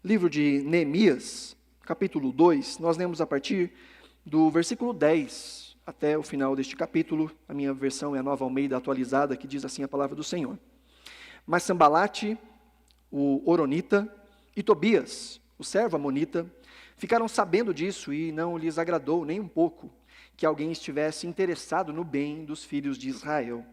Livro de Neemias, capítulo 2, nós lemos a partir do versículo 10 até o final deste capítulo. A minha versão é a Nova Almeida atualizada, que diz assim a palavra do Senhor. Mas Sambalate, o Horonita, e Tobias, o servo amonita, ficaram sabendo disso e não lhes agradou nem um pouco que alguém estivesse interessado no bem dos filhos de Israel.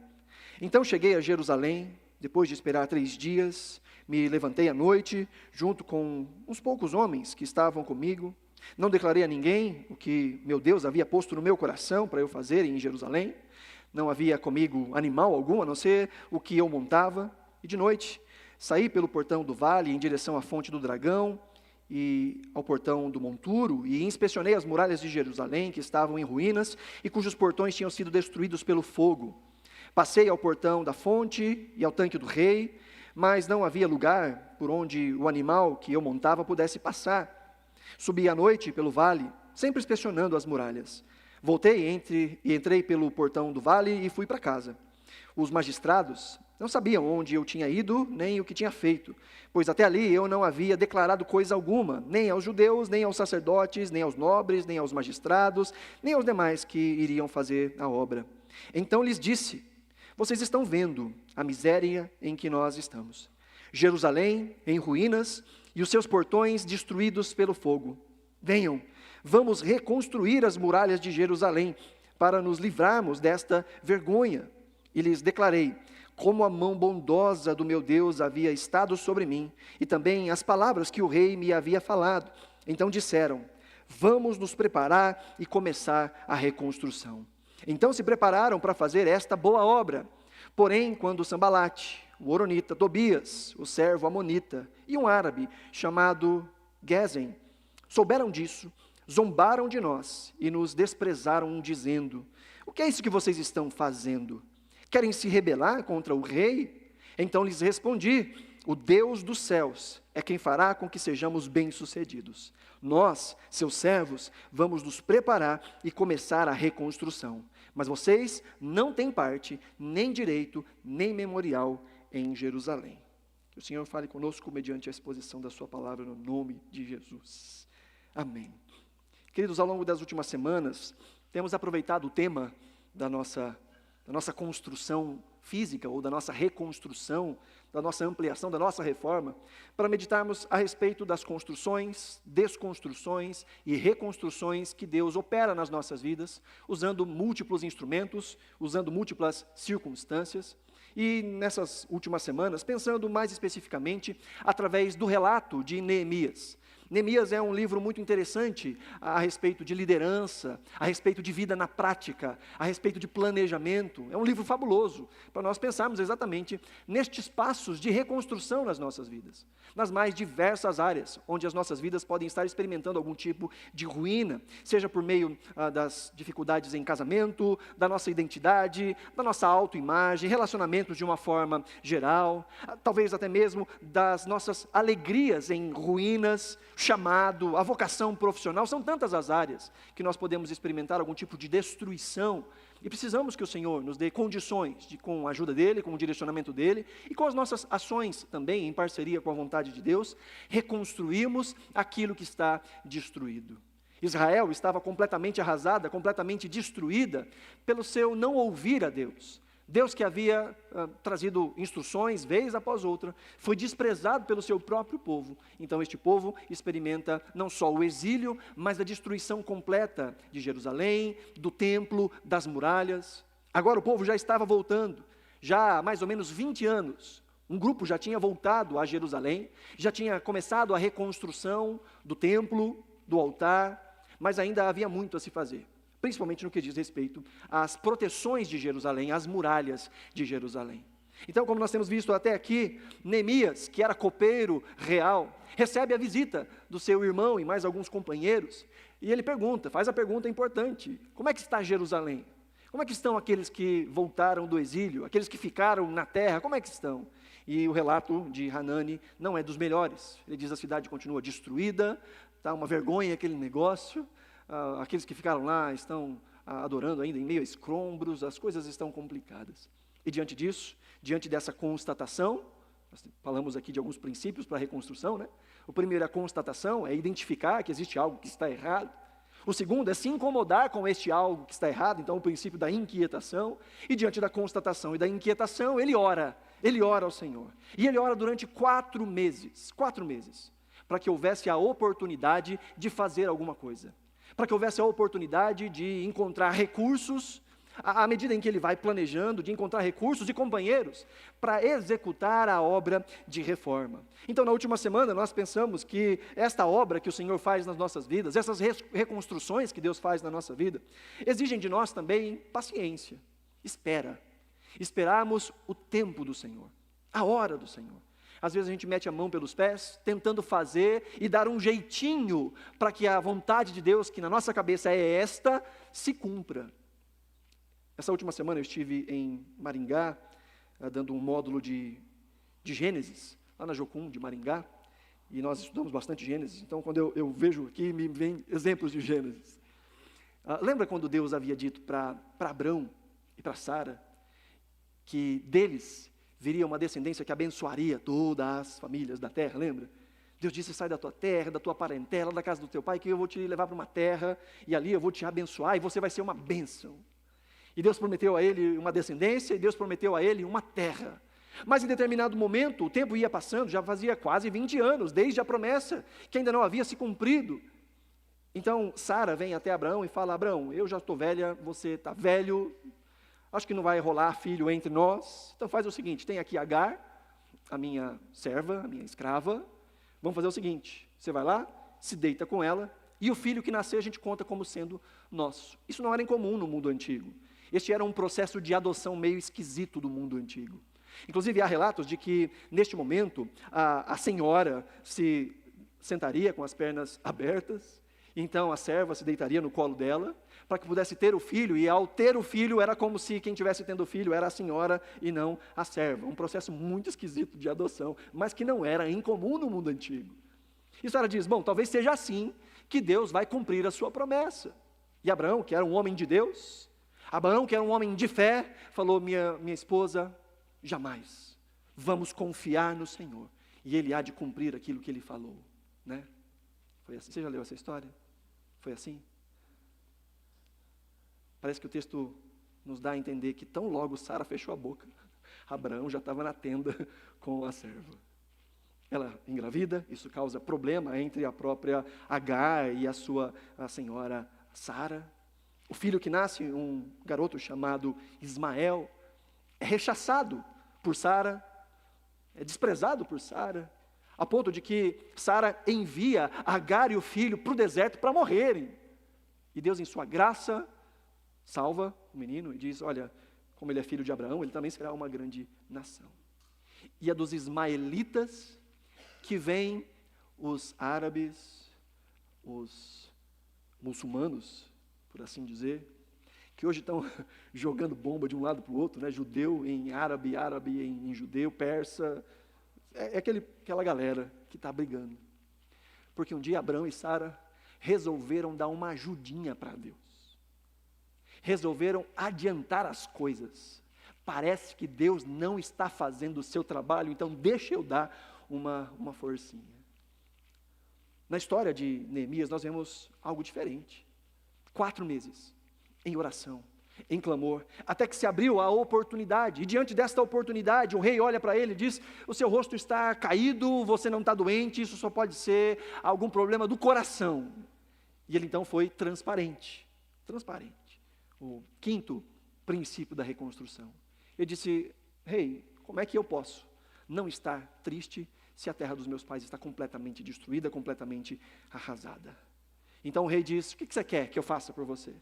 Então cheguei a Jerusalém, depois de esperar 3 dias, me levantei à noite, junto com uns poucos homens que estavam comigo. Não declarei a ninguém o que meu Deus havia posto no meu coração para eu fazer em Jerusalém. Não havia comigo animal algum, a não ser o que eu montava. E de noite, saí pelo portão do vale em direção à fonte do dragão e ao portão do monturo, e inspecionei as muralhas de Jerusalém, que estavam em ruínas e cujos portões tinham sido destruídos pelo fogo. Passei ao portão da fonte e ao tanque do rei, mas não havia lugar por onde o animal que eu montava pudesse passar. Subi à noite pelo vale, sempre inspecionando as muralhas. Voltei e entrei pelo portão do vale e fui para casa. Os magistrados não sabiam onde eu tinha ido, nem o que tinha feito, pois até ali eu não havia declarado coisa alguma, nem aos judeus, nem aos sacerdotes, nem aos nobres, nem aos magistrados, nem aos demais que iriam fazer a obra. Então lhes disse: vocês estão vendo a miséria em que nós estamos. Jerusalém em ruínas e os seus portões destruídos pelo fogo. Venham, vamos reconstruir as muralhas de Jerusalém para nos livrarmos desta vergonha. E lhes declarei como a mão bondosa do meu Deus havia estado sobre mim, e também as palavras que o rei me havia falado. Então disseram: vamos nos preparar e começar a reconstrução. Então se prepararam para fazer esta boa obra. Porém, quando Sambalate, o Horonita, Tobias, o servo amonita, e um árabe chamado Gesem souberam disso, zombaram de nós e nos desprezaram, dizendo: o que é isso que vocês estão fazendo? Querem se rebelar contra o rei? Então lhes respondi: o Deus dos céus é quem fará com que sejamos bem-sucedidos. Nós, seus servos, vamos nos preparar e começar a reconstrução. Mas vocês não têm parte, nem direito, nem memorial em Jerusalém. Que o Senhor fale conosco mediante a exposição da sua palavra no nome de Jesus. Amém. Queridos, ao longo das últimas semanas, temos aproveitado o tema da nossa construção física, ou da nossa reconstrução, da nossa ampliação, da nossa reforma, para meditarmos a respeito das construções, desconstruções e reconstruções que Deus opera nas nossas vidas, usando múltiplos instrumentos, usando múltiplas circunstâncias. E nessas últimas semanas, pensando mais especificamente através do relato de Neemias. Neemias é um livro muito interessante a respeito de liderança, a respeito de vida na prática, a respeito de planejamento. É um livro fabuloso para nós pensarmos exatamente nestes passos de reconstrução nas nossas vidas, nas mais diversas áreas, onde as nossas vidas podem estar experimentando algum tipo de ruína, seja por meio das dificuldades em casamento, da nossa identidade, da nossa autoimagem, relacionamentos de uma forma geral, talvez até mesmo das nossas alegrias em ruínas, chamado, a vocação profissional. São tantas as áreas que nós podemos experimentar algum tipo de destruição, e precisamos que o Senhor nos dê condições, com a ajuda dEle, com o direcionamento dEle, e com as nossas ações também, em parceria com a vontade de Deus, reconstruirmos aquilo que está destruído. Israel estava completamente arrasada, completamente destruída, pelo seu não ouvir a Deus. Deus que havia trazido instruções, vez após outra, foi desprezado pelo seu próprio povo. Então este povo experimenta não só o exílio, mas a destruição completa de Jerusalém, do templo, das muralhas. Agora o povo já estava voltando, já há mais ou menos 20 anos. Um grupo já tinha voltado a Jerusalém, já tinha começado a reconstrução do templo, do altar, mas ainda havia muito a se fazer, principalmente no que diz respeito às proteções de Jerusalém, às muralhas de Jerusalém. Então, como nós temos visto até aqui, Neemias, que era copeiro real, recebe a visita do seu irmão e mais alguns companheiros, e ele faz a pergunta importante: como é que está Jerusalém? Como é que estão aqueles que voltaram do exílio, aqueles que ficaram na terra, como é que estão? E o relato de Hanani não é dos melhores. Ele diz: a cidade continua destruída, está uma vergonha aquele negócio, aqueles que ficaram lá estão adorando ainda em meio a escombros, as coisas estão complicadas. E diante disso, diante dessa constatação, nós falamos aqui de alguns princípios para a reconstrução, né? O primeiro é a constatação, é identificar que existe algo que está errado. O segundo é se incomodar com este algo que está errado, então o princípio da inquietação. E diante da constatação e da inquietação, ele ora ao Senhor. E ele ora durante 4 meses, para que houvesse a oportunidade de fazer alguma coisa. Para que houvesse a oportunidade de encontrar recursos, à medida em que ele vai planejando, de encontrar recursos e companheiros para executar a obra de reforma. Então, na última semana, nós pensamos que esta obra que o Senhor faz nas nossas vidas, essas reconstruções que Deus faz na nossa vida, exigem de nós também paciência, esperarmos o tempo do Senhor, a hora do Senhor. Às vezes a gente mete a mão pelos pés, tentando fazer e dar um jeitinho para que a vontade de Deus, que na nossa cabeça é esta, se cumpra. Essa última semana eu estive em Maringá, dando um módulo de Gênesis, lá na Jocum de Maringá, e nós estudamos bastante Gênesis, então quando eu vejo aqui, me vem exemplos de Gênesis. Lembra quando Deus havia dito para Abrão e para Sara, que deles viria uma descendência que abençoaria todas as famílias da terra, lembra? Deus disse, sai da tua terra, da tua parentela, da casa do teu pai, que eu vou te levar para uma terra, e ali eu vou te abençoar, e você vai ser uma bênção. E Deus prometeu a ele uma descendência, e Deus prometeu a ele uma terra. Mas em determinado momento, o tempo ia passando, já fazia quase 20 anos, desde a promessa, que ainda não havia se cumprido. Então, Sara vem até Abraão e fala, Abraão, eu já estou velha, você está velho, acho que não vai rolar filho entre nós, então faz o seguinte, tem aqui Agar, a minha serva, a minha escrava, vamos fazer o seguinte, você vai lá, se deita com ela, e o filho que nascer a gente conta como sendo nosso. Isso não era incomum no mundo antigo. Este era um processo de adoção meio esquisito do mundo antigo. Inclusive, há relatos de que, neste momento, a senhora se sentaria com as pernas abertas, então a serva se deitaria no colo dela, para que pudesse ter o filho, e ao ter o filho, era como se quem estivesse tendo o filho era a senhora e não a serva. Um processo muito esquisito de adoção, mas que não era incomum no mundo antigo. E Sara diz, bom, talvez seja assim que Deus vai cumprir a sua promessa. E Abraão, que era um homem de Deus, Abraão, que era um homem de fé, falou, minha esposa, jamais, vamos confiar no Senhor, e Ele há de cumprir aquilo que Ele falou, né? Foi assim, você já leu essa história? Foi assim? Parece que o texto nos dá a entender que tão logo Sara fechou a boca, Abraão já estava na tenda com a serva. Ela engravida, isso causa problema entre a própria Agar e a senhora Sara. O filho que nasce, um garoto chamado Ismael, é rechaçado por Sara, é desprezado por Sara, a ponto de que Sara envia Agar e o filho para o deserto para morrerem. E Deus, em sua graça, salva o menino e diz, olha, como ele é filho de Abraão, ele também será uma grande nação. E é dos ismaelitas que vêm os árabes, os muçulmanos, por assim dizer, que hoje estão jogando bomba de um lado para o outro, né? Judeu em árabe, árabe em judeu, persa, é aquela galera que está brigando. Porque um dia Abraão e Sara resolveram dar uma ajudinha para Deus. Resolveram adiantar as coisas. Parece que Deus não está fazendo o seu trabalho, então deixa eu dar uma forcinha. Na história de Neemias nós vemos algo diferente. 4 meses em oração, em clamor, até que se abriu a oportunidade, e diante desta oportunidade, o rei olha para ele e diz, o seu rosto está caído, você não está doente, isso só pode ser algum problema do coração. E ele então foi transparente. O 5º princípio da reconstrução. Ele disse, rei, como é que eu posso não estar triste se a terra dos meus pais está completamente destruída, completamente arrasada? Então o rei diz, o que você quer que eu faça por você?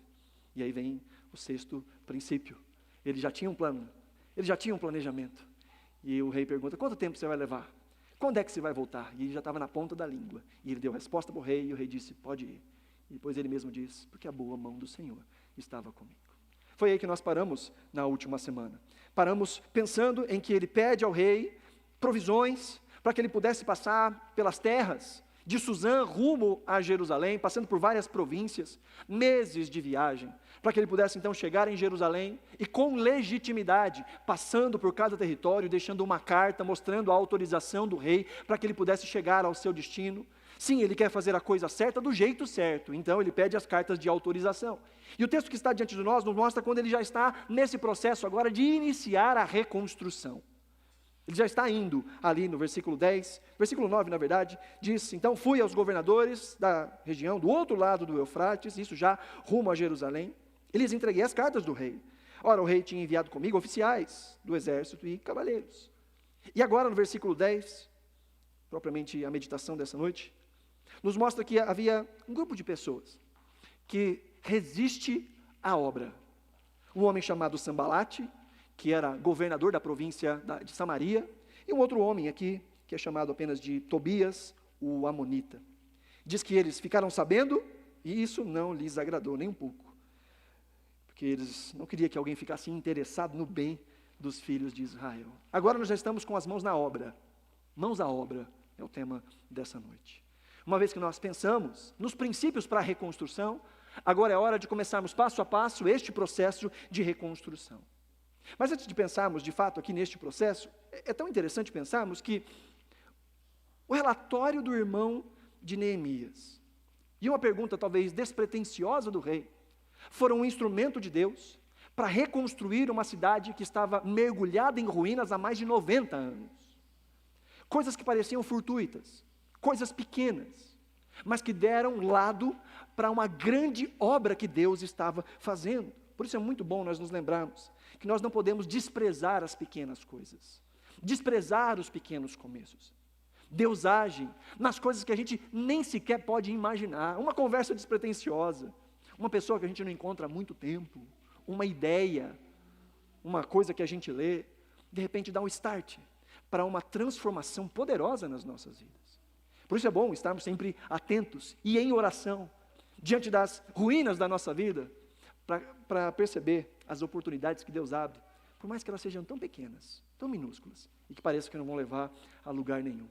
E aí vem o 6º princípio. Ele já tinha um plano, ele já tinha um planejamento. E o rei pergunta, quanto tempo você vai levar? Quando é que você vai voltar? E ele já estava na ponta da língua. E ele deu a resposta para o rei, e o rei disse, pode ir. E depois ele mesmo diz, porque a boa mão do Senhor estava comigo. Foi aí que nós paramos na última semana. Paramos pensando em que ele pede ao rei provisões para que ele pudesse passar pelas terras de Suzã rumo a Jerusalém, passando por várias províncias, meses de viagem, para que ele pudesse então chegar em Jerusalém e com legitimidade, passando por cada território, deixando uma carta mostrando a autorização do rei, para que ele pudesse chegar ao seu destino. Sim, ele quer fazer a coisa certa do jeito certo, então ele pede as cartas de autorização. E o texto que está diante de nós nos mostra quando ele já está nesse processo agora de iniciar a reconstrução. Ele já está indo ali no versículo 10, versículo 9 na verdade, diz: então fui aos governadores da região, do outro lado do Eufrates, isso já rumo a Jerusalém, e lhes entreguei as cartas do rei. Ora, o rei tinha enviado comigo oficiais do exército e cavaleiros. E agora no versículo 10, propriamente a meditação dessa noite, nos mostra que havia um grupo de pessoas que resiste à obra. Um homem chamado Sambalate, que era governador da província de Samaria, e um outro homem aqui, que é chamado apenas de Tobias, o Amonita. Diz que eles ficaram sabendo, e isso não lhes agradou nem um pouco, porque eles não queriam que alguém ficasse interessado no bem dos filhos de Israel. Agora nós já estamos com as mãos na obra. Mãos à obra é o tema dessa noite. Uma vez que nós pensamos nos princípios para a reconstrução, agora é hora de começarmos passo a passo este processo de reconstrução. Mas antes de pensarmos, de fato, aqui neste processo, é tão interessante pensarmos que o relatório do irmão de Neemias e uma pergunta talvez despretensiosa do rei foram um instrumento de Deus para reconstruir uma cidade que estava mergulhada em ruínas há mais de 90 anos. Coisas que pareciam fortuitas, coisas pequenas, mas que deram lado para uma grande obra que Deus estava fazendo. Por isso é muito bom nós nos lembrarmos que nós não podemos desprezar as pequenas coisas, desprezar os pequenos começos. Deus age nas coisas que a gente nem sequer pode imaginar. Uma conversa despretensiosa, uma pessoa que a gente não encontra há muito tempo, uma ideia, uma coisa que a gente lê, de repente dá um start para uma transformação poderosa nas nossas vidas. Por isso é bom estarmos sempre atentos e em oração, diante das ruínas da nossa vida, para perceber as oportunidades que Deus abre, por mais que elas sejam tão pequenas, tão minúsculas, e que pareça que não vão levar a lugar nenhum.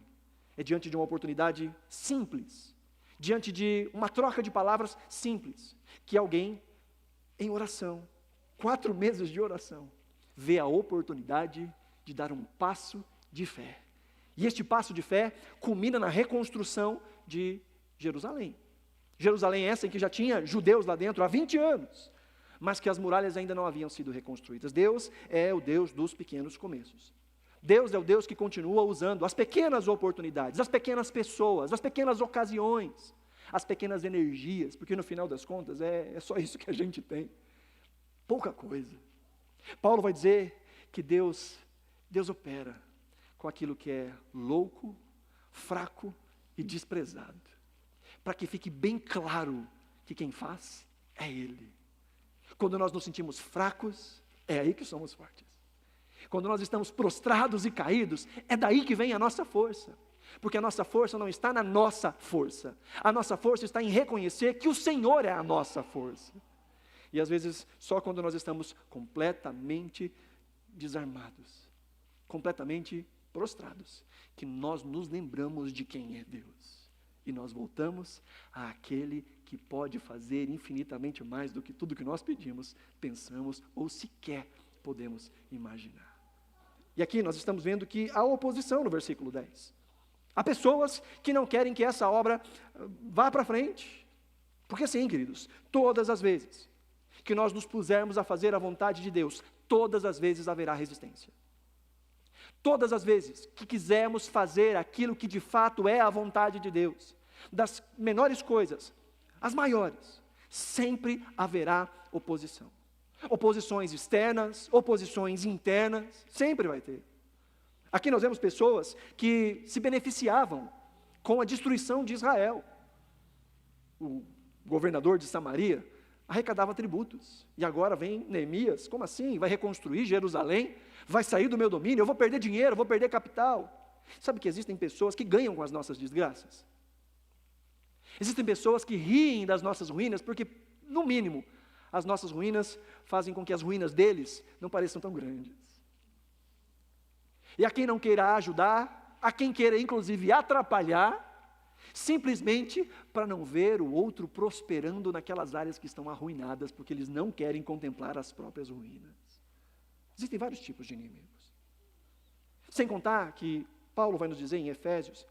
É diante de uma oportunidade simples, diante de uma troca de palavras simples, que alguém, em oração, 4 meses de oração, vê a oportunidade de dar um passo de fé. E este passo de fé culmina na reconstrução de Jerusalém. Jerusalém essa em que já tinha judeus lá dentro há 20 anos, mas que as muralhas ainda não haviam sido reconstruídas. Deus é o Deus dos pequenos começos. Deus é o Deus que continua usando as pequenas oportunidades, as pequenas pessoas, as pequenas ocasiões, as pequenas energias, porque no final das contas é só isso que a gente tem. Pouca coisa. Paulo vai dizer que Deus opera com aquilo que é louco, fraco e desprezado, para que fique bem claro que quem faz é Ele. Quando nós nos sentimos fracos, é aí que somos fortes. Quando nós estamos prostrados e caídos, é daí que vem a nossa força. Porque a nossa força não está na nossa força. A nossa força está em reconhecer que o Senhor é a nossa força. E às vezes, só quando nós estamos completamente desarmados, completamente prostrados, que nós nos lembramos de quem é Deus. E nós voltamos àquele que pode fazer infinitamente mais do que tudo que nós pedimos, pensamos ou sequer podemos imaginar. E aqui nós estamos vendo que há oposição no versículo 10. Há pessoas que não querem que essa obra vá para frente. Porque sim, queridos, todas as vezes que nós nos pusermos a fazer a vontade de Deus, todas as vezes haverá resistência. Todas as vezes que quisermos fazer aquilo que de fato é a vontade de Deus, das menores coisas às maiores, sempre haverá oposição. Oposições externas, oposições internas, sempre vai ter. Aqui nós vemos pessoas que se beneficiavam com a destruição de Israel. O governador de Samaria arrecadava tributos, e agora vem Neemias, como assim? Vai reconstruir Jerusalém? Vai sair do meu domínio? Eu vou perder dinheiro, eu vou perder capital. Sabe que existem pessoas que ganham com as nossas desgraças? Existem pessoas que riem das nossas ruínas, porque, no mínimo, as nossas ruínas fazem com que as ruínas deles não pareçam tão grandes. E a quem não queira ajudar, a quem queira inclusive atrapalhar, simplesmente para não ver o outro prosperando naquelas áreas que estão arruinadas, porque eles não querem contemplar as próprias ruínas. Existem vários tipos de inimigos. Sem contar que Paulo vai nos dizer em Efésios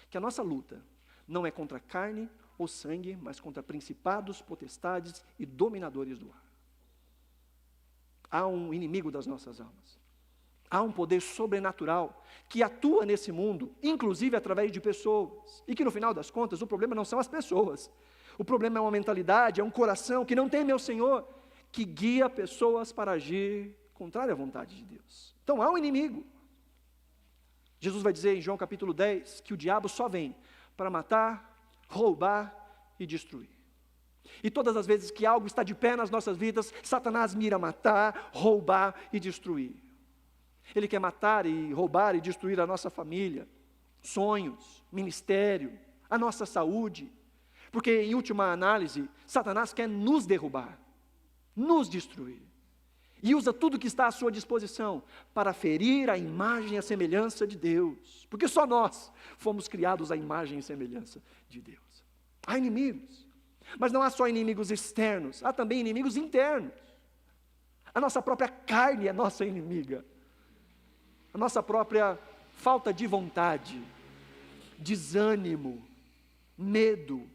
que a nossa luta não é contra carne ou sangue, mas contra principados, potestades e dominadores do ar. Há um inimigo das nossas almas. Há um poder sobrenatural que atua nesse mundo, inclusive através de pessoas. E que no final das contas o problema não são as pessoas. O problema é uma mentalidade, é um coração que não tem meu Senhor, que guia pessoas para agir contrário à vontade de Deus. Então há um inimigo. Jesus vai dizer em João capítulo 10 que o diabo só vem para matar, roubar e destruir. E todas as vezes que algo está de pé nas nossas vidas, Satanás mira matar, roubar e destruir. Ele quer matar e roubar e destruir a nossa família, sonhos, ministério, a nossa saúde. Porque em última análise, Satanás quer nos derrubar, nos destruir. E usa tudo que está à sua disposição para ferir a imagem e a semelhança de Deus. Porque só nós fomos criados à imagem e semelhança de Deus. Há inimigos. Mas não há só inimigos externos, há também inimigos internos. A nossa própria carne é nossa inimiga. A nossa própria falta de vontade, desânimo, medo,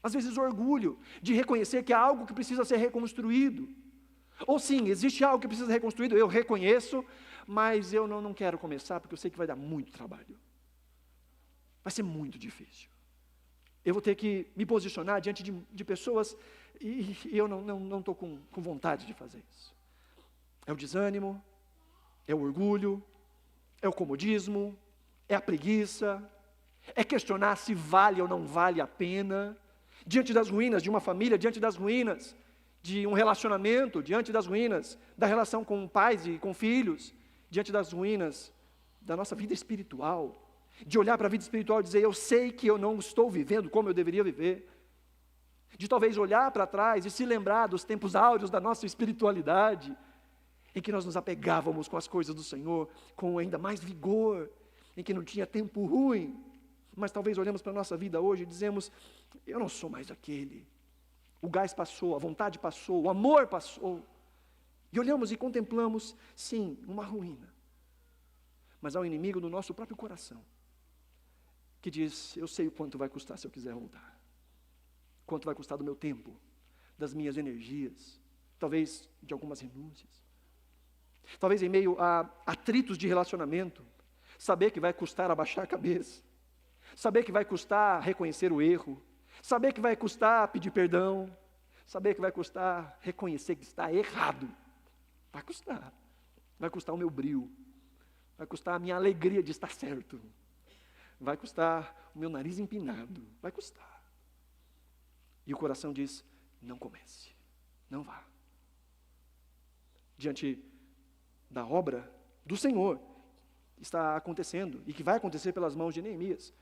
às vezes orgulho, de reconhecer que há algo que precisa ser reconstruído. Ou sim, existe algo que precisa ser reconstruído, eu reconheço, mas eu não quero começar porque eu sei que vai dar muito trabalho. Vai ser muito difícil. Eu vou ter que me posicionar diante de pessoas e eu não estou com vontade de fazer isso. É o desânimo, é o orgulho, é o comodismo, é a preguiça, é questionar se vale ou não vale a pena, diante das ruínas de uma família, diante das ruínas de um relacionamento, diante das ruínas da relação com pais e com filhos, diante das ruínas da nossa vida espiritual, de olhar para a vida espiritual e dizer, eu sei que eu não estou vivendo como eu deveria viver, de talvez olhar para trás e se lembrar dos tempos áureos da nossa espiritualidade, em que nós nos apegávamos com as coisas do Senhor, com ainda mais vigor, em que não tinha tempo ruim, mas talvez olhamos para a nossa vida hoje e dizemos, eu não sou mais aquele, o gás passou, a vontade passou, o amor passou, e olhamos e contemplamos, sim, uma ruína, mas há um inimigo no nosso próprio coração, que diz, eu sei o quanto vai custar se eu quiser voltar, quanto vai custar do meu tempo, das minhas energias, talvez de algumas renúncias, talvez em meio a atritos de relacionamento, saber que vai custar abaixar a cabeça, saber que vai custar reconhecer o erro, saber que vai custar pedir perdão, saber que vai custar reconhecer que está errado, vai custar o meu brio, vai custar a minha alegria de estar certo, vai custar o meu nariz empinado, vai custar. E o coração diz, não comece, não vá. Diante da obra do Senhor está acontecendo e que vai acontecer pelas mãos de Neemias,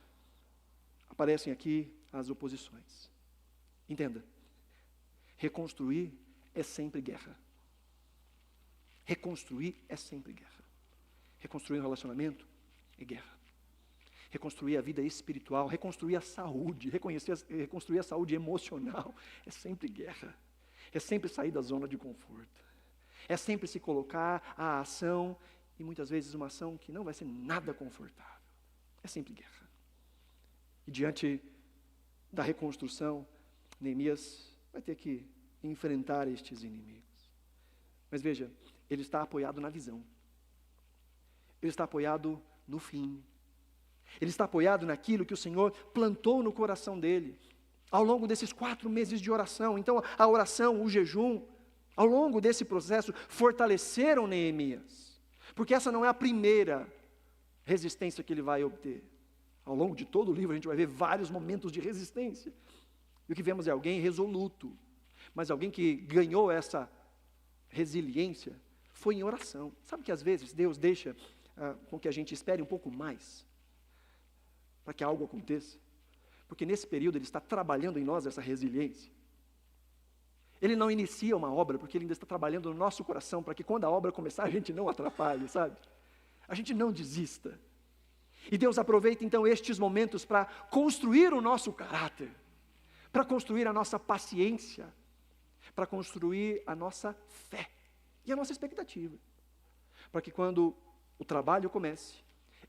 aparecem aqui as oposições. Entenda, reconstruir é sempre guerra. Reconstruir é sempre guerra. Reconstruir um relacionamento é guerra. Reconstruir a vida espiritual, reconstruir a saúde, reconstruir a saúde emocional é sempre guerra. É sempre sair da zona de conforto. É sempre se colocar à ação, e muitas vezes uma ação que não vai ser nada confortável. É sempre guerra. E diante da reconstrução, Neemias vai ter que enfrentar estes inimigos. Mas veja, ele está apoiado na visão. Ele está apoiado no fim. Ele está apoiado naquilo que o Senhor plantou no coração dele, ao longo desses 4 meses de oração. Então, a oração, o jejum, ao longo desse processo, fortaleceram Neemias, porque essa não é a primeira resistência que ele vai obter. Ao longo de todo o livro, a gente vai ver vários momentos de resistência. E o que vemos é alguém resoluto, mas alguém que ganhou essa resiliência foi em oração. Sabe que às vezes Deus deixa com que a gente espere um pouco mais, para que algo aconteça? Porque nesse período Ele está trabalhando em nós essa resiliência. Ele não inicia uma obra porque Ele ainda está trabalhando no nosso coração, para que quando a obra começar a gente não atrapalhe, sabe? A gente não desista. E Deus aproveita então estes momentos para construir o nosso caráter, para construir a nossa paciência, para construir a nossa fé e a nossa expectativa. Para que quando o trabalho comece,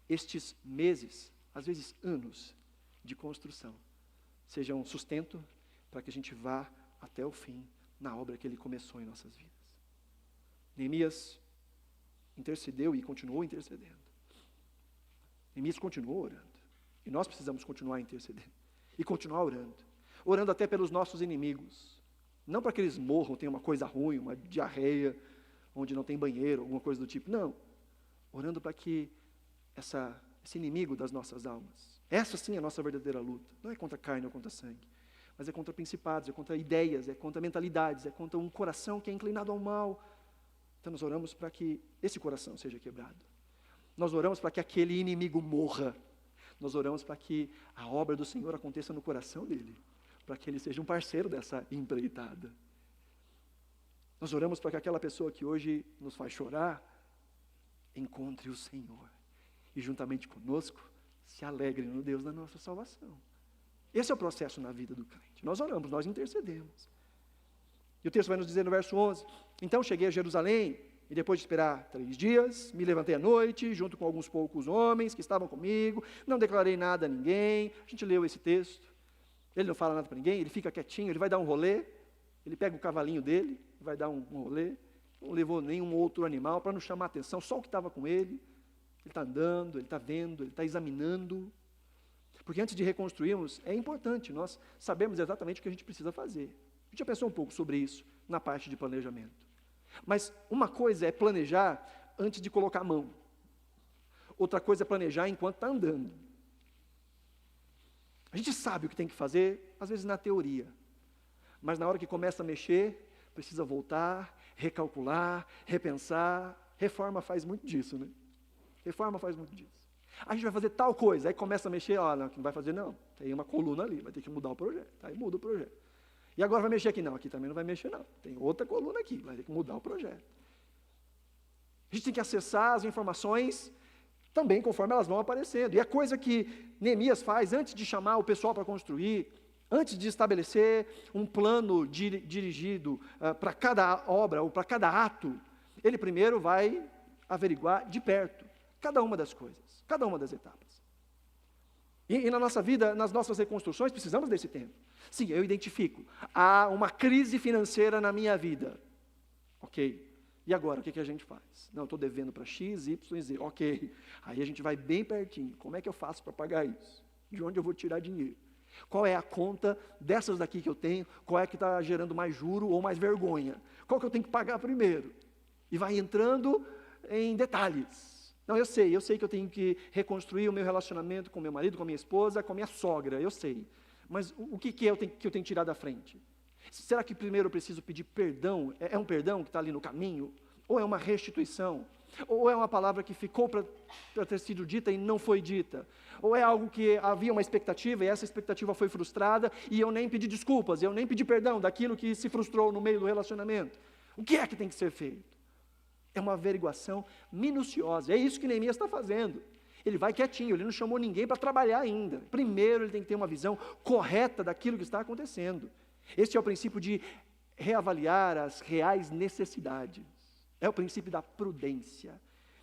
estes meses, às vezes anos de construção, sejam um sustento para que a gente vá até o fim na obra que Ele começou em nossas vidas. Neemias intercedeu e continuou intercedendo. Neemias continuou orando. E nós precisamos continuar intercedendo. E continuar orando. Orando até pelos nossos inimigos. Não para que eles morram, tenham uma coisa ruim, uma diarreia, onde não tem banheiro, alguma coisa do tipo. Não. Orando para que esse inimigo das nossas almas, essa sim é a nossa verdadeira luta. Não é contra carne ou contra sangue. Mas é contra principados, é contra ideias, é contra mentalidades, é contra um coração que é inclinado ao mal. Então nós oramos para que esse coração seja quebrado. Nós oramos para que aquele inimigo morra. Nós oramos para que a obra do Senhor aconteça no coração dele, para que ele seja um parceiro dessa empreitada. Nós oramos para que aquela pessoa que hoje nos faz chorar, encontre o Senhor, e juntamente conosco, se alegre no Deus da nossa salvação. Esse é o processo na vida do crente. Nós oramos, nós intercedemos. E o texto vai nos dizer no verso 11, então cheguei a Jerusalém, e depois de esperar 3 dias, me levantei à noite, junto com alguns poucos homens que estavam comigo, não declarei nada a ninguém. A gente leu esse texto, ele não fala nada para ninguém, ele fica quietinho, ele vai dar um rolê, ele pega o cavalinho dele, vai dar um rolê, não levou nenhum outro animal para não chamar a atenção, só o que estava com ele está andando, ele está vendo, ele está examinando. Porque antes de reconstruirmos, é importante nós sabermos exatamente o que a gente precisa fazer. A gente já pensou um pouco sobre isso na parte de planejamento. Mas uma coisa é planejar antes de colocar a mão. Outra coisa é planejar enquanto está andando. A gente sabe o que tem que fazer, às vezes na teoria. Mas na hora que começa a mexer, precisa voltar, recalcular, repensar. Reforma faz muito disso, né? Reforma faz muito disso. A gente vai fazer tal coisa, aí começa a mexer, não vai fazer não. Tem uma coluna ali, vai ter que mudar o projeto. Aí muda o projeto. E agora vai mexer aqui? Não, aqui também não vai mexer não. Tem outra coluna aqui, vai ter que mudar o projeto. A gente tem que acessar as informações também conforme elas vão aparecendo. E a coisa que Neemias faz antes de chamar o pessoal para construir, antes de estabelecer um plano dirigido para cada obra ou para cada ato, ele primeiro vai averiguar de perto cada uma das coisas, cada uma das etapas. E na nossa vida, nas nossas reconstruções, precisamos desse tempo. Sim, eu identifico, há uma crise financeira na minha vida. Ok, e agora, o que a gente faz? Não, eu estou devendo para X, Y, Z. Ok, aí a gente vai bem pertinho. Como é que eu faço para pagar isso? De onde eu vou tirar dinheiro? Qual é a conta dessas daqui que eu tenho? Qual é que está gerando mais juro ou mais vergonha? Qual que eu tenho que pagar primeiro? E vai entrando em detalhes. Não, eu sei que eu tenho que reconstruir o meu relacionamento com meu marido, com a minha esposa, com a minha sogra, eu sei. Mas o que eu tenho que tirar da frente? Será que primeiro eu preciso pedir perdão? É um perdão que está ali no caminho? Ou é uma restituição? Ou é uma palavra que ficou para ter sido dita e não foi dita? Ou é algo que havia uma expectativa e essa expectativa foi frustrada e eu nem pedi desculpas, eu nem pedi perdão daquilo que se frustrou no meio do relacionamento? O que é que tem que ser feito? É uma averiguação minuciosa, é isso que Neemias está fazendo. Ele vai quietinho, ele não chamou ninguém para trabalhar ainda. Primeiro ele tem que ter uma visão correta daquilo que está acontecendo. Este é o princípio de reavaliar as reais necessidades. É o princípio da prudência,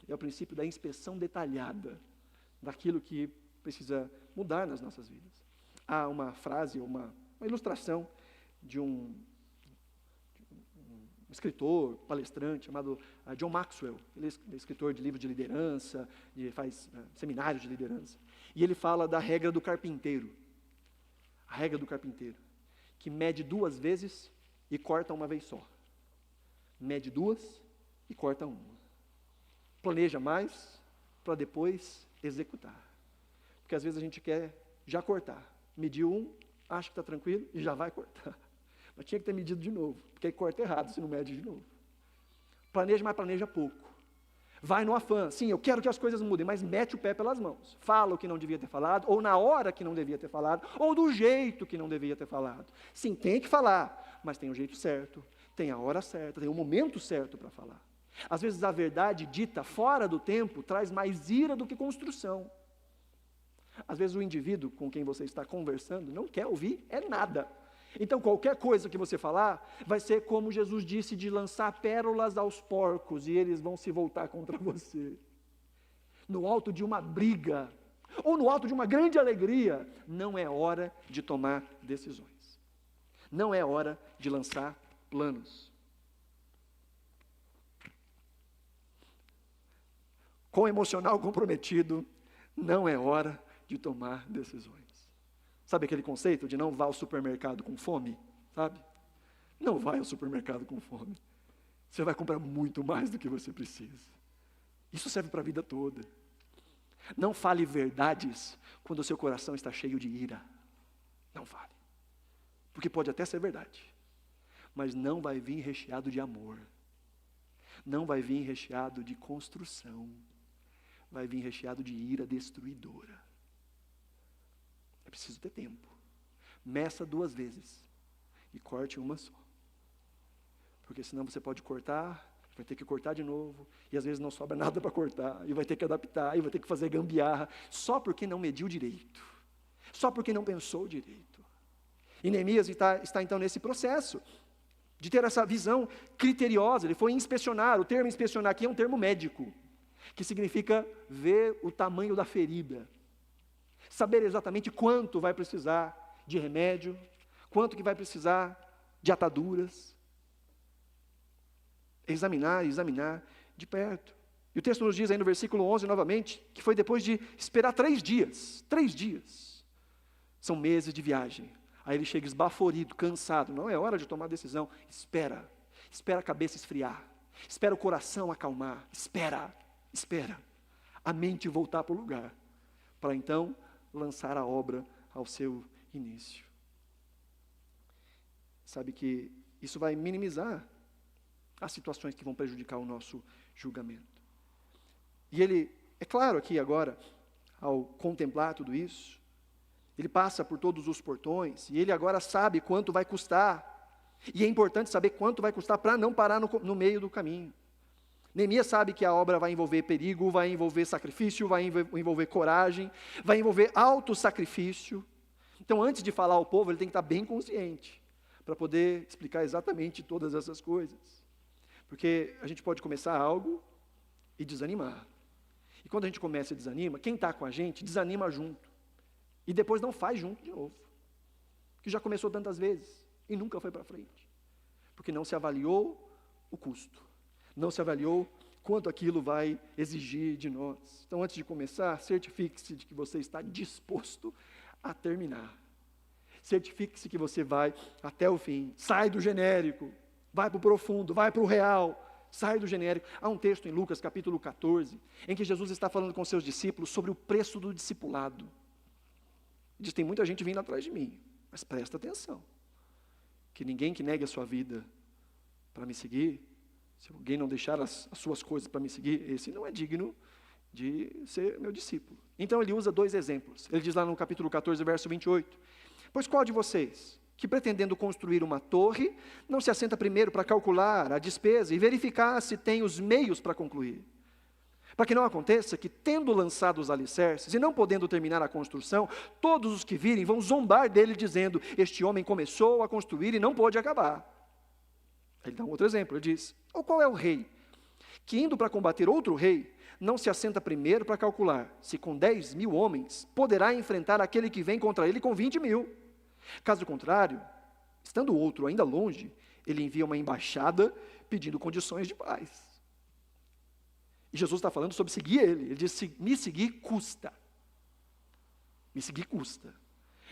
é o princípio da inspeção detalhada daquilo que precisa mudar nas nossas vidas. Há uma frase, uma ilustração de um escritor, palestrante, chamado John Maxwell. Ele é escritor de livros de liderança, faz seminários de liderança. E ele fala da regra do carpinteiro. A regra do carpinteiro, que mede 2 vezes e corta uma vez só. Mede 2 e corta uma. Planeja mais para depois executar. Porque às vezes a gente quer já cortar. Mediu 1, acha que está tranquilo e já vai cortar. Mas tinha que ter medido de novo, porque aí corta errado se não mede de novo. Planeja, mas planeja pouco. Vai no afã, sim, eu quero que as coisas mudem, mas mete o pé pelas mãos. Fala o que não devia ter falado, ou na hora que não devia ter falado, ou do jeito que não devia ter falado. Sim, tem que falar, mas tem o jeito certo, tem a hora certa, tem o momento certo para falar. Às vezes a verdade dita fora do tempo traz mais ira do que construção. Às vezes o indivíduo com quem você está conversando não quer ouvir nada. Então qualquer coisa que você falar, vai ser como Jesus disse, de lançar pérolas aos porcos, e eles vão se voltar contra você. No alto de uma briga, ou no alto de uma grande alegria, não é hora de tomar decisões. Não é hora de lançar planos. Com o emocional comprometido, não é hora de tomar decisões. Sabe aquele conceito de não vá ao supermercado com fome? Sabe? Não vai ao supermercado com fome. Você vai comprar muito mais do que você precisa. Isso serve para a vida toda. Não fale verdades quando o seu coração está cheio de ira. Não fale. Porque pode até ser verdade, mas não vai vir recheado de amor. Não vai vir recheado de construção. Vai vir recheado de ira destruidora. É preciso ter tempo. Meça 2 vezes e corte uma só. Porque senão você pode cortar, vai ter que cortar de novo, e às vezes não sobra nada para cortar, e vai ter que adaptar, e vai ter que fazer gambiarra, só porque não mediu direito, só porque não pensou direito. E Neemias está então nesse processo, de ter essa visão criteriosa. Ele foi inspecionar. O termo inspecionar aqui é um termo médico, que significa ver o tamanho da ferida, saber exatamente quanto vai precisar de remédio, quanto que vai precisar de ataduras, examinar de perto. E o texto nos diz aí no versículo 11 novamente, que foi depois de esperar 3 dias, são meses de viagem, aí ele chega esbaforido, cansado, não é hora de tomar decisão, espera a cabeça esfriar, espera o coração acalmar, espera, a mente voltar para o lugar, para então lançar a obra ao seu início. Sabe que isso vai minimizar as situações que vão prejudicar o nosso julgamento. E ele, é claro aqui agora, ao contemplar tudo isso, ele passa por todos os portões, e ele agora sabe quanto vai custar, e é importante saber quanto vai custar para não parar no meio do caminho. Neemias sabe que a obra vai envolver perigo, vai envolver sacrifício, vai envolver coragem, vai envolver autossacrifício. Então, antes de falar ao povo, ele tem que estar bem consciente, para poder explicar exatamente todas essas coisas. Porque a gente pode começar algo e desanimar. E quando a gente começa e desanima, quem está com a gente desanima junto. E depois não faz junto de novo. Que já começou tantas vezes e nunca foi para frente. Porque não se avaliou o custo. Não se avaliou quanto aquilo vai exigir de nós. Então, antes de começar, certifique-se de que você está disposto a terminar. Certifique-se que você vai até o fim. Sai do genérico, vai para o profundo, vai para o real, sai do genérico. Há um texto em Lucas, capítulo 14, em que Jesus está falando com seus discípulos sobre o preço do discipulado. Ele diz, tem muita gente vindo atrás de mim, mas presta atenção, que ninguém que negue a sua vida para me seguir, se alguém não deixar as suas coisas para me seguir, esse não é digno de ser meu discípulo. Então ele usa 2 exemplos. Ele diz lá no capítulo 14, verso 28, pois qual de vocês, que pretendendo construir uma torre, não se assenta primeiro para calcular a despesa e verificar se tem os meios para concluir? Para que não aconteça que, tendo lançado os alicerces e não podendo terminar a construção, todos os que virem vão zombar dele, dizendo, este homem começou a construir e não pôde acabar. Ele dá um outro exemplo, ele diz, ou qual é o rei, que indo para combater outro rei, não se assenta primeiro para calcular, se com 10.000 homens, poderá enfrentar aquele que vem contra ele com 20.000. Caso contrário, estando o outro ainda longe, ele envia uma embaixada pedindo condições de paz. E Jesus está falando sobre seguir ele. Ele diz, me seguir custa. Me seguir custa.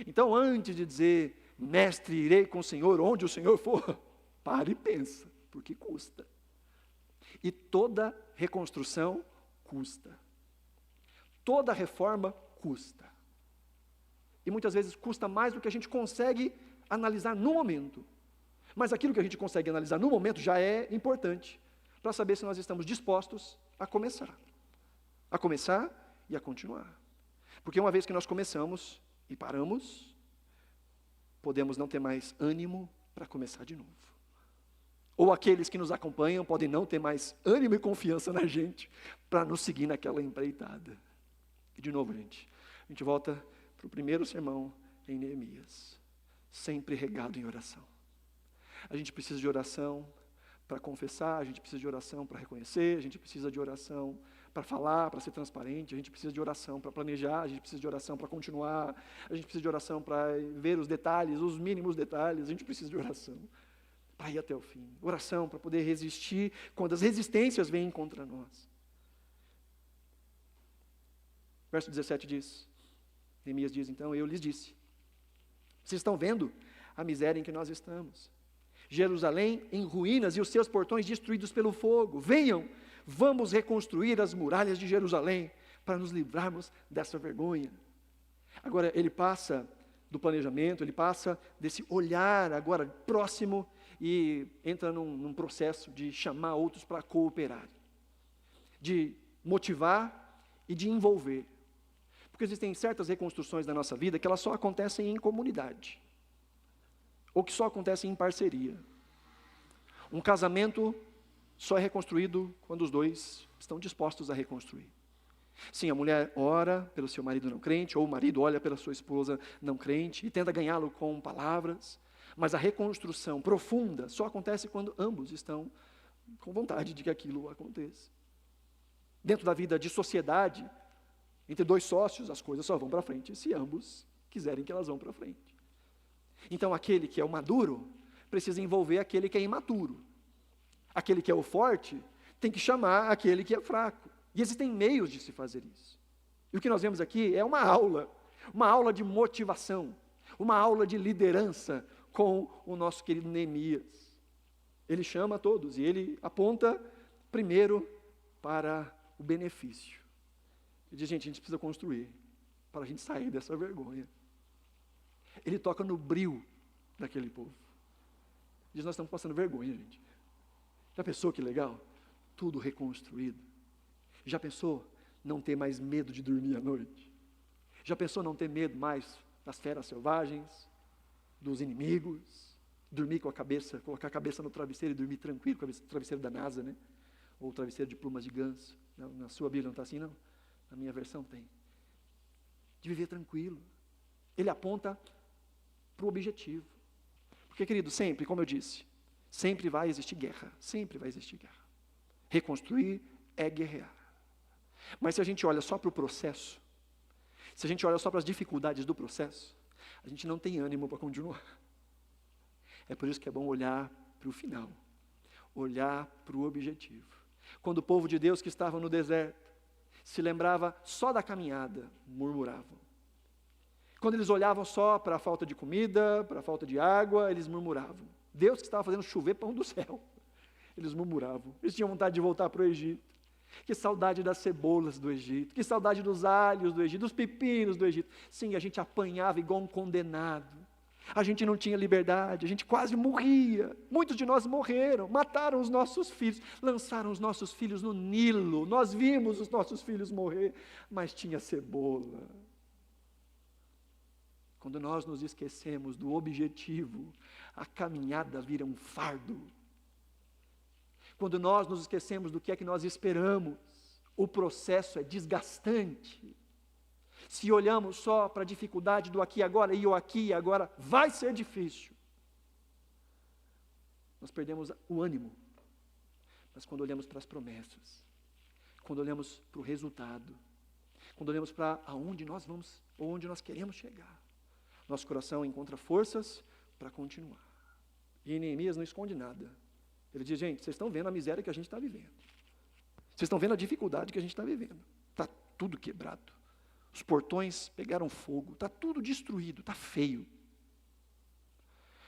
Então, antes de dizer, mestre, irei com o Senhor, onde o Senhor for, pare e pensa, porque custa. E toda reconstrução custa. Toda reforma custa. E muitas vezes custa mais do que a gente consegue analisar no momento. Mas aquilo que a gente consegue analisar no momento já é importante, para saber se nós estamos dispostos a começar e a continuar. Porque uma vez que nós começamos e paramos, podemos não ter mais ânimo para começar de novo. Ou aqueles que nos acompanham podem não ter mais ânimo e confiança na gente para nos seguir naquela empreitada. E de novo, gente, A gente volta para o primeiro sermão em Neemias, sempre regado em oração. A gente precisa de oração para confessar, a gente precisa de oração para reconhecer, a gente precisa de oração para falar, para ser transparente, a gente precisa de oração para planejar, a gente precisa de oração para continuar, a gente precisa de oração para ver os detalhes, os mínimos detalhes, a gente precisa de oração para ir até o fim. Oração para poder resistir quando as resistências vêm contra nós. Verso 17 diz, Neemias diz, então, eu lhes disse, vocês estão vendo a miséria em que nós estamos. Jerusalém em ruínas e os seus portões destruídos pelo fogo. Venham, vamos reconstruir as muralhas de Jerusalém para nos livrarmos dessa vergonha. Agora, ele passa do planejamento, ele passa desse olhar agora próximo e entra num processo de chamar outros para cooperar, de motivar e de envolver. Porque existem certas reconstruções na nossa vida que elas só acontecem em comunidade, ou que só acontecem em parceria. Um casamento só é reconstruído quando os dois estão dispostos a reconstruir. Sim, a mulher ora pelo seu marido não crente, ou o marido olha pela sua esposa não crente e tenta ganhá-lo com palavras, mas a reconstrução profunda só acontece quando ambos estão com vontade de que aquilo aconteça. Dentro da vida de sociedade, entre dois sócios, as coisas só vão para frente se ambos quiserem que elas vão para frente. Então, aquele que é o maduro precisa envolver aquele que é imaturo. Aquele que é o forte tem que chamar aquele que é fraco. E existem meios de se fazer isso. E o que nós vemos aqui é uma aula de motivação, uma aula de liderança com o nosso querido Neemias. Ele chama todos e ele aponta primeiro para o benefício. Ele diz, gente, a gente precisa construir para a gente sair dessa vergonha. Ele toca no bril daquele povo. Diz, nós estamos passando vergonha, gente. Já pensou que legal? Tudo reconstruído. Já pensou não ter mais medo de dormir à noite? Já pensou não ter medo mais das feras selvagens, dos inimigos? Dormir com a cabeça, colocar a cabeça no travesseiro e dormir tranquilo, com o travesseiro da NASA, né? Ou o travesseiro de plumas de ganso. Na sua Bíblia não está assim, não? Na minha versão tem. De viver tranquilo. Ele aponta para o objetivo. Porque, querido, sempre, como eu disse, sempre vai existir guerra. Sempre vai existir guerra. Reconstruir é guerrear. Mas se a gente olha só para o processo, se a gente olha só para as dificuldades do processo, a gente não tem ânimo para continuar. É por isso que é bom olhar para o final. Olhar para o objetivo. Quando o povo de Deus que estava no deserto se lembrava só da caminhada, murmuravam. Quando eles olhavam só para a falta de comida, para a falta de água, eles murmuravam. Deus que estava fazendo chover pão do céu, eles murmuravam. Eles tinham vontade de voltar para o Egito. Que saudade das cebolas do Egito, que saudade dos alhos do Egito, dos pepinos do Egito. Sim, a gente apanhava igual um condenado. A gente não tinha liberdade, a gente quase morria. Muitos de nós morreram, mataram os nossos filhos, lançaram os nossos filhos no Nilo. Nós vimos os nossos filhos morrer, mas tinha cebola. Quando nós nos esquecemos do objetivo, a caminhada vira um fardo. Quando nós nos esquecemos do que é que nós esperamos, o processo é desgastante. Se olhamos só para a dificuldade do aqui e agora, e o aqui e agora vai ser difícil. Nós perdemos o ânimo. Mas quando olhamos para as promessas, quando olhamos para o resultado, quando olhamos para aonde nós vamos, ou onde nós queremos chegar, nosso coração encontra forças para continuar. E Neemias não esconde nada. Ele diz, gente, vocês estão vendo a miséria que a gente está vivendo. Vocês estão vendo a dificuldade que a gente está vivendo. Está tudo quebrado. Os portões pegaram fogo. Está tudo destruído. Está feio.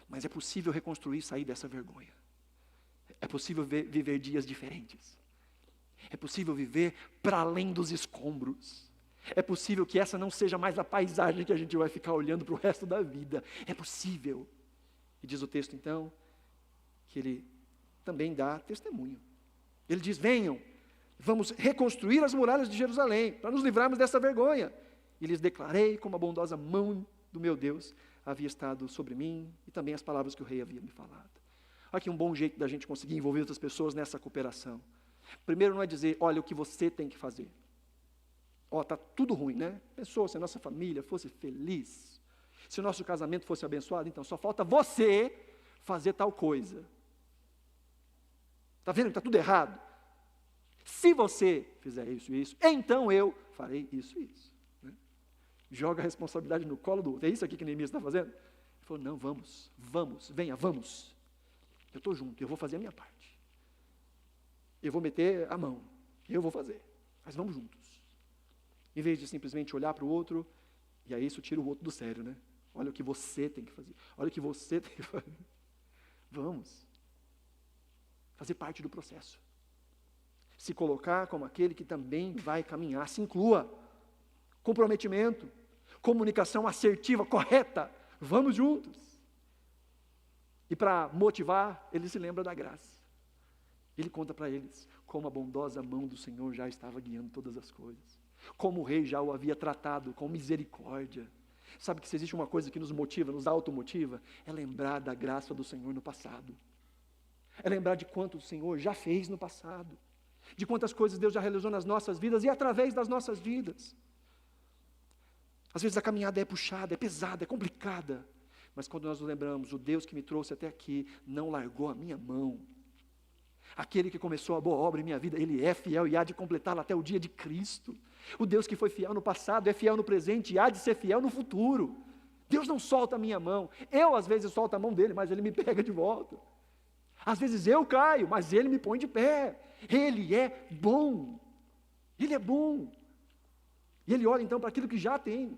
Mas é possível reconstruir e sair dessa vergonha. É possível viver dias diferentes. É possível viver para além dos escombros. É possível que essa não seja mais a paisagem que a gente vai ficar olhando para o resto da vida. É possível. E diz o texto, então, que ele também dá testemunho. Ele diz, venham, vamos reconstruir as muralhas de Jerusalém, para nos livrarmos dessa vergonha. E lhes declarei como a bondosa mão do meu Deus havia estado sobre mim, e também as palavras que o rei havia me falado. Aqui um bom jeito da gente conseguir envolver outras pessoas nessa cooperação. Primeiro não é dizer, olha o que você tem que fazer. Está tudo ruim, né? Pensou se a nossa família fosse feliz, se o nosso casamento fosse abençoado, então só falta você fazer tal coisa. Está vendo que está tudo errado? Se você fizer isso e isso, então eu farei isso e isso. Né? Joga a responsabilidade no colo do outro. É isso aqui que Neemias está fazendo? Ele falou, não, vamos, venha, vamos. Eu estou junto, eu vou fazer a minha parte. Eu vou meter a mão, eu vou fazer. Mas vamos juntos. Em vez de simplesmente olhar para o outro, e aí isso tira o outro do sério, né? Olha o que você tem que fazer. Olha o que você tem que fazer. Vamos. Fazer parte do processo. Se colocar como aquele que também vai caminhar. Se inclua. Comprometimento. Comunicação assertiva, correta. Vamos juntos. E para motivar, ele se lembra da graça. Ele conta para eles como a bondosa mão do Senhor já estava guiando todas as coisas. Como o rei já o havia tratado com misericórdia. Sabe que se existe uma coisa que nos motiva, nos automotiva, é lembrar da graça do Senhor no passado. É lembrar de quanto o Senhor já fez no passado. De quantas coisas Deus já realizou nas nossas vidas e através das nossas vidas. Às vezes a caminhada é puxada, é pesada, é complicada. Mas quando nós nos lembramos, o Deus que me trouxe até aqui não largou a minha mão. Aquele que começou a boa obra em minha vida, Ele é fiel e há de completá-la até o dia de Cristo. O Deus que foi fiel no passado é fiel no presente e há de ser fiel no futuro. Deus não solta a minha mão. Eu às vezes solto a mão dele, mas Ele me pega de volta. Às vezes eu caio, mas Ele me põe de pé. Ele é bom. Ele é bom. E Ele olha então para aquilo que já tem.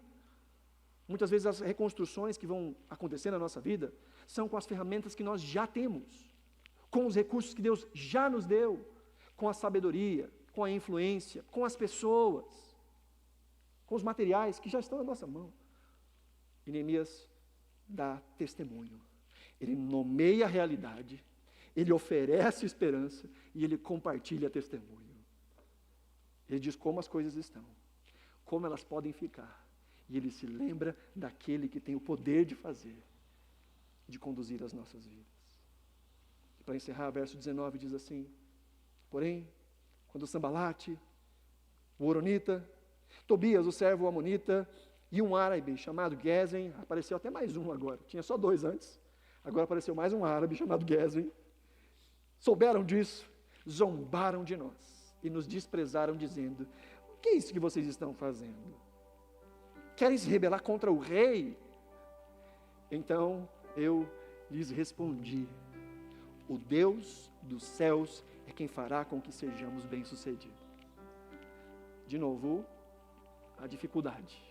Muitas vezes as reconstruções que vão acontecer na nossa vida são com as ferramentas que nós já temos. Com os recursos que Deus já nos deu, com a sabedoria, com a influência, com as pessoas, com os materiais que já estão na nossa mão. E Neemias dá testemunho. Ele nomeia a realidade, ele oferece esperança e ele compartilha testemunho. Ele diz como as coisas estão, como elas podem ficar. E ele se lembra daquele que tem o poder de fazer, de conduzir as nossas vidas. Para encerrar, verso 19 diz assim, porém, quando Sambalate, o Horonita, Tobias, o servo amonita, e um árabe chamado Gesem, apareceu até mais um agora, tinha só 2 antes, agora apareceu mais um árabe chamado Gesem, souberam disso, zombaram de nós, e nos desprezaram dizendo, o que é isso que vocês estão fazendo? Querem se rebelar contra o rei? Então eu lhes respondi, o Deus dos céus é quem fará com que sejamos bem-sucedidos. De novo, a dificuldade.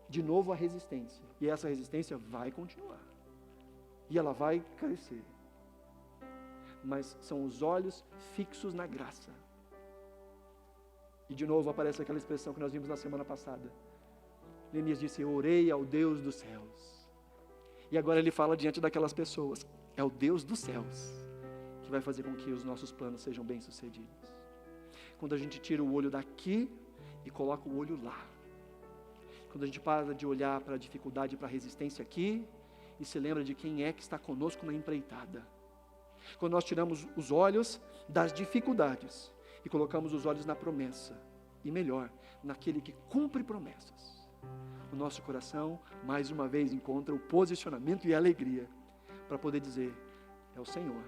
De novo, a resistência. E essa resistência vai continuar. E ela vai crescer. Mas são os olhos fixos na graça. E de novo aparece aquela expressão que nós vimos na semana passada. Neemias disse, eu orei ao Deus dos céus. E agora ele fala diante daquelas pessoas. É o Deus dos céus que vai fazer com que os nossos planos sejam bem-sucedidos. Quando a gente tira o olho daqui e coloca o olho lá. Quando a gente para de olhar para a dificuldade e para a resistência aqui e se lembra de quem é que está conosco na empreitada. Quando nós tiramos os olhos das dificuldades e colocamos os olhos na promessa. E melhor, naquele que cumpre promessas. O nosso coração, mais uma vez, encontra o posicionamento e a alegria para poder dizer, é o Senhor,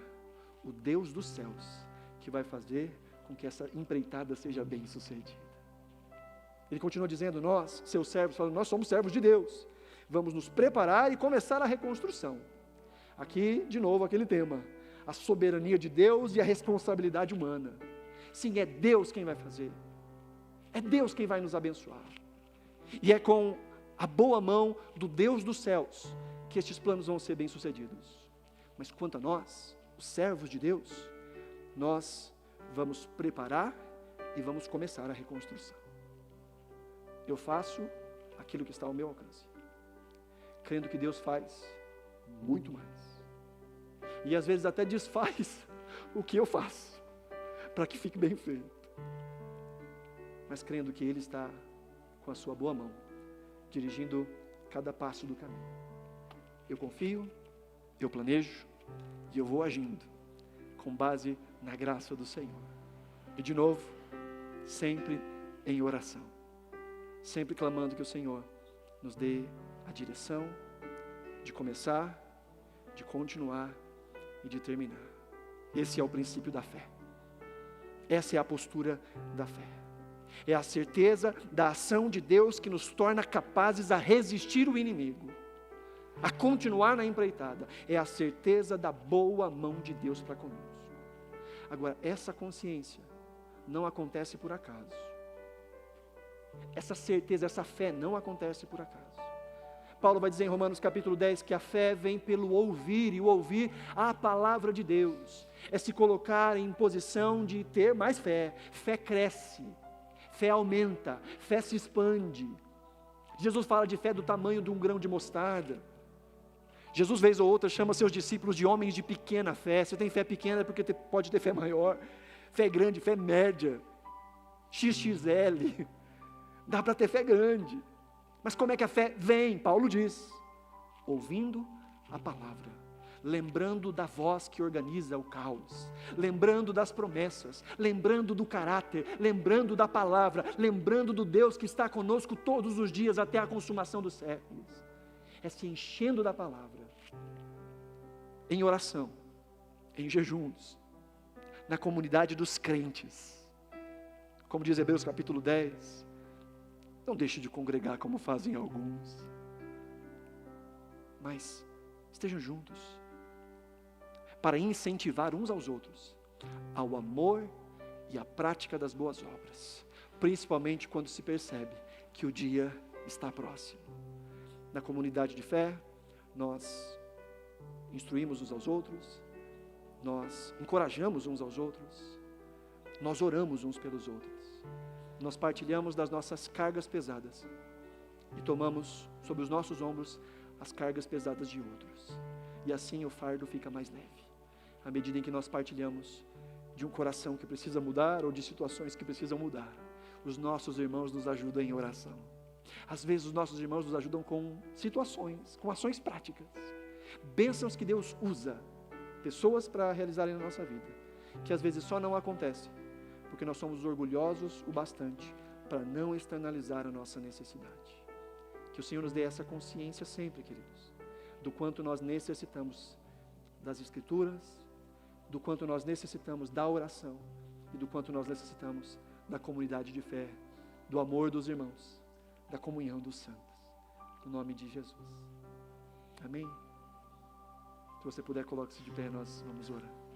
o Deus dos céus, que vai fazer com que essa empreitada seja bem sucedida. Ele continua dizendo, nós, seus servos, falando, nós somos servos de Deus, vamos nos preparar e começar a reconstrução. Aqui, de novo, aquele tema, a soberania de Deus e a responsabilidade humana. Sim, é Deus quem vai fazer, é Deus quem vai nos abençoar, e é com a boa mão do Deus dos céus, que estes planos vão ser bem-sucedidos. Mas quanto a nós, os servos de Deus, nós vamos preparar e vamos começar a reconstrução. Eu faço aquilo que está ao meu alcance, crendo que Deus faz muito mais. E às vezes até desfaz o que eu faço, para que fique bem feito. Mas crendo que Ele está com a sua boa mão, dirigindo cada passo do caminho. Eu confio, eu planejo e eu vou agindo com base na graça do Senhor. E de novo, sempre em oração. sempre clamando que o Senhor nos dê a direção de começar, de continuar e de terminar. Esse é o princípio da fé. Essa é a postura da fé. É a certeza da ação de Deus que nos torna capazes a resistir o inimigo, a continuar na empreitada. É a certeza da boa mão de Deus para conosco. Agora, essa consciência não acontece por acaso. Essa certeza, essa fé não acontece por acaso. Paulo vai dizer em Romanos capítulo 10 que a fé vem pelo ouvir, e o ouvir a palavra de Deus. É se colocar em posição de ter mais fé. Fé cresce, fé aumenta, fé se expande. Jesus fala de fé do tamanho de um grão de mostarda. Jesus, vez ou outra, chama seus discípulos de homens de pequena fé. Você tem fé pequena porque pode ter fé maior. Fé grande, fé média, XXL. Dá para ter fé grande. Mas como é que a fé vem? Paulo diz, ouvindo a palavra, lembrando da voz que organiza o caos, lembrando das promessas, lembrando do caráter, lembrando da palavra, lembrando do Deus que está conosco todos os dias até a consumação dos séculos. É se enchendo da palavra, em oração, em jejuns, na comunidade dos crentes. Como diz Hebreus capítulo 10, não deixe de congregar como fazem alguns, mas estejam juntos, para incentivar uns aos outros, ao amor e à prática das boas obras, principalmente quando se percebe que o dia está próximo. Na comunidade de fé, nós instruímos uns aos outros, nós encorajamos uns aos outros, nós oramos uns pelos outros, nós partilhamos das nossas cargas pesadas e tomamos sobre os nossos ombros as cargas pesadas de outros, e assim o fardo fica mais leve, à medida em que nós partilhamos de um coração que precisa mudar ou de situações que precisam mudar. Os nossos irmãos nos ajudam em oração. Às vezes os nossos irmãos nos ajudam com situações, com ações práticas, bênçãos que Deus usa pessoas para realizarem na nossa vida, que às vezes só não acontece porque nós somos orgulhosos o bastante para não externalizar a nossa necessidade. Que o Senhor nos dê essa consciência sempre, queridos, do quanto nós necessitamos das Escrituras, do quanto nós necessitamos da oração e do quanto nós necessitamos da comunidade de fé, do amor dos irmãos, da comunhão dos santos, no nome de Jesus. Amém? Se você puder, coloque-se de pé, nós vamos orar.